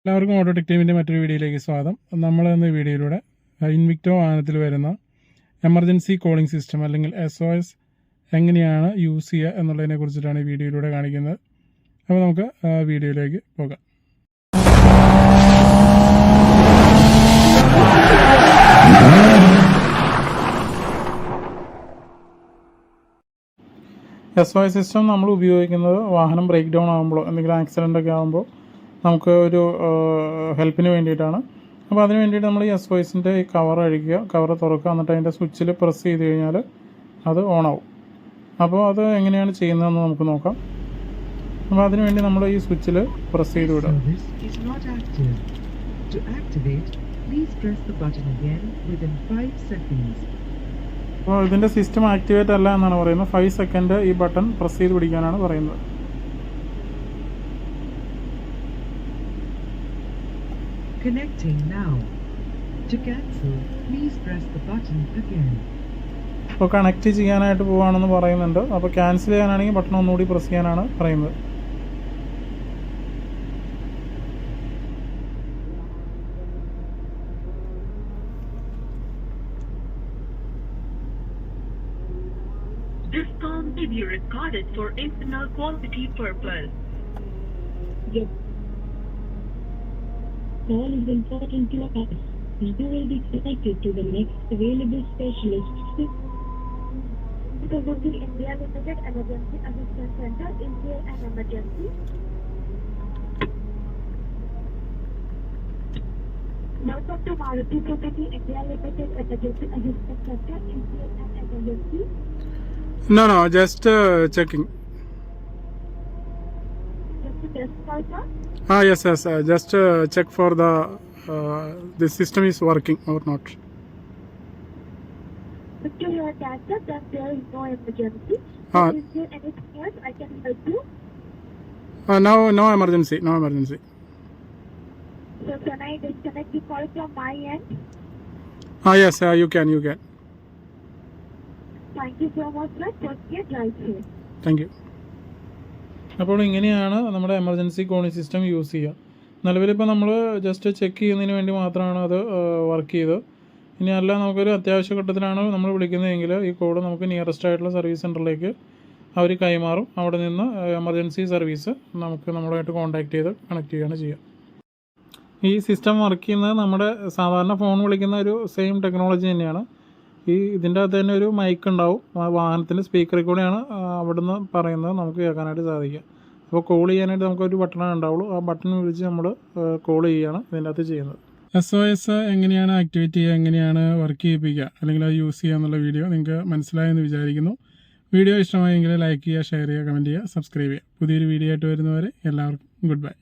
എല്ലാവർക്കും auto tech ടീമിൻ്റെ മറ്റൊരു വീഡിയോയിലേക്ക് സ്വാഗതം. നമ്മൾ ഇന്ന് വീഡിയോയിലൂടെ ഇൻവിക്ടോ വാഹനത്തിൽ വരുന്ന എമർജൻസി കോളിംഗ് സിസ്റ്റം അല്ലെങ്കിൽ SOS എങ്ങനെയാണ് യൂസ് ചെയ്യുക എന്നുള്ളതിനെ കുറിച്ചിട്ടാണ് ഈ വീഡിയോയിലൂടെ കാണിക്കുന്നത്. അപ്പോൾ നമുക്ക് വീഡിയോയിലേക്ക് പോകാം. SOS സിസ്റ്റം നമ്മൾ ഉപയോഗിക്കുന്നത് വാഹനം ബ്രേക്ക് ഡൗൺ ആകുമ്പോഴോ എന്തെങ്കിലും ആക്സിഡൻ്റ് ഒക്കെ ആകുമ്പോൾ നമുക്ക് ഒരു ഹെൽപ്പിന് വേണ്ടിയിട്ടാണ്. അപ്പോൾ അതിന് വേണ്ടിയിട്ട് നമ്മൾ ഈ SOSൻ്റെ ഈ കവർ അഴിക്കുക, കവർ തുറക്കുക, എന്നിട്ട് അതിൻ്റെ സ്വിച്ചിൽ പ്രസ് ചെയ്ത് കഴിഞ്ഞാൽ അത് ഓണാവും. അപ്പോൾ അത് എങ്ങനെയാണ് ചെയ്യുന്നതെന്ന് നമുക്ക് നോക്കാം. അപ്പോൾ അതിന് വേണ്ടി നമ്മൾ ഈ സ്വിച്ചിൽ പ്രസ് ചെയ്ത് വിടാം. അപ്പോൾ ഇതിൻ്റെ സിസ്റ്റം ആക്ടിവേറ്റ് അല്ല എന്നാണ് പറയുന്നത്. 5 സെക്കൻഡ് ഈ ബട്ടൺ പ്രസ് ചെയ്ത് പിടിക്കാനാണ് പറയുന്നത്. Connecting now. To cancel, please press the button again. അപ്പോൾ കണക്ട് ചെയ്യാനായിട്ട് പോവുകയാണെന്ന് പറയുന്നുണ്ട്. അപ്പോൾ ക്യാൻസൽ ചെയ്യാനാണെങ്കിൽ ബട്ടൺ ഒന്നുകൂടി പ്രസ് ചെയ്യാനാണ് പറയുന്നത്. This call may be recorded for internal quality purpose. Your call is important to us. You will be connected to the next available specialist. Because of the India Limited Emergency Assistance Center, is there an emergency? Welcome to Maruti Suzuki India Limited Emergency Assistance Center, is there an emergency? No, just checking. Just a test call, sir? Yes. Just check for the system is working or not. To your answer that there is no emergency. Is there anything else I can help you? No emergency. So can I disconnect the call from my end? Yes, you can. Thank you so much, sir. Just get right here. Thank you. അപ്പോൾ ഇങ്ങനെയാണ് നമ്മുടെ emergency calling system use ചെയ്യുക. നിലവിലിപ്പോൾ നമ്മൾ just check ചെയ്യുന്നതിന് വേണ്ടി മാത്രമാണ് അത് work ചെയ്തത്. ഇനി അല്ല നമുക്കൊരു അത്യാവശ്യ ഘട്ടത്തിലാണ് നമ്മൾ വിളിക്കുന്നതെങ്കിൽ ഈ കോഡ് നമുക്ക് നിയറസ്റ്റ് ആയിട്ടുള്ള സർവീസ് സെൻറ്ററിലേക്ക് അവർ കൈമാറും. അവിടെ നിന്ന് എമർജൻസി സർവീസ് നമുക്ക് നമ്മളുമായിട്ട് കോൺടാക്ട് ചെയ്ത് കണക്ട് ചെയ്യുകയാണ് ചെയ്യുക. ഈ സിസ്റ്റം വർക്ക് ചെയ്യുന്നത് നമ്മുടെ സാധാരണ ഫോൺ വിളിക്കുന്ന ഒരു സെയിം ടെക്നോളജി തന്നെയാണ്. ഇതിൻ്റെ അകത്ത് തന്നെ ഒരു മൈക്ക് ഉണ്ടാവും. വാഹനത്തിൻ്റെ സ്പീക്കറിൽ കൂടെയാണ് അവിടുന്ന് പറയുന്നത് നമുക്ക് കേൾക്കാനായിട്ട് സാധിക്കുക. അപ്പോൾ കോൾ ചെയ്യാനായിട്ട് നമുക്കൊരു ബട്ടണേ ഉണ്ടാവുള്ളൂ. ആ ബട്ടൺ വിളിച്ച് നമ്മൾ കോൾ ചെയ്യുകയാണ് ഇതിൻ്റെ അകത്ത് ചെയ്യുന്നത്. SOS എങ്ങനെയാണ് ആക്ടിവേറ്റ് ചെയ്യുക, എങ്ങനെയാണ് വർക്ക് ചെയ്യിപ്പിക്കുക അല്ലെങ്കിൽ അത് യൂസ് ചെയ്യുക എന്നുള്ള വീഡിയോ നിങ്ങൾക്ക് മനസ്സിലായെന്ന് വിചാരിക്കുന്നു. വീഡിയോ ഇഷ്ടമായെങ്കിൽ ലൈക്ക് ചെയ്യുക, ഷെയർ ചെയ്യുക, കമൻറ്റ് ചെയ്യുക, സബ്സ്ക്രൈബ് ചെയ്യുക. പുതിയൊരു വീഡിയോ ആയിട്ട് വരുന്നവരെ എല്ലാവർക്കും ഗുഡ് ബൈ.